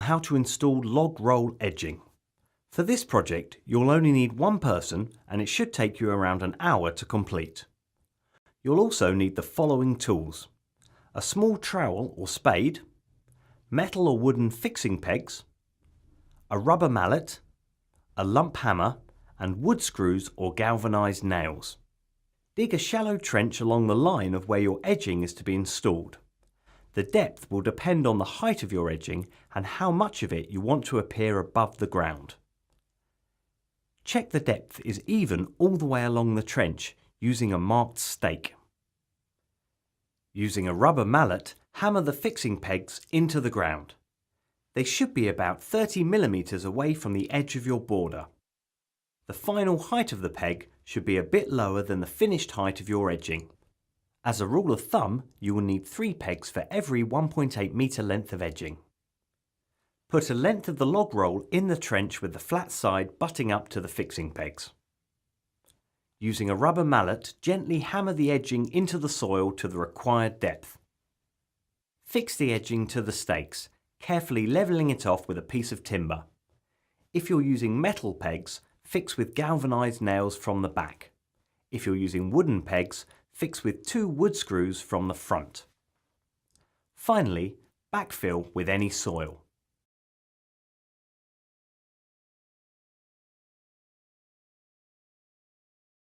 how to install log roll edging. For this project, you'll only need one person and it should take you around an hour to complete. You'll also need the following tools: a small trowel or spade, metal or wooden fixing pegs, a rubber mallet, a lump hammer, and wood screws or galvanized nails. Dig a shallow trench along the line of where your edging is to be installed. The depth will depend on the height of your edging and how much of it you want to appear above the ground. Check the depth is even all the way along the trench using a marked stake. Using a rubber mallet, hammer the fixing pegs into the ground. They should be about 30 mm away from the edge of your border. The final height of the peg should be a bit lower than the finished height of your edging. As a rule of thumb, you will need 3 pegs for every 1.8 metre length of edging. Put a length of the log roll in the trench with the flat side butting up to the fixing pegs. Using a rubber mallet, gently hammer the edging into the soil to the required depth. Fix the edging to the stakes, carefully levelling it off with a piece of timber. If you're using metal pegs, fix with galvanized nails from the back. If you're using wooden pegs, fix with 2 wood screws from the front. Finally, backfill with any soil.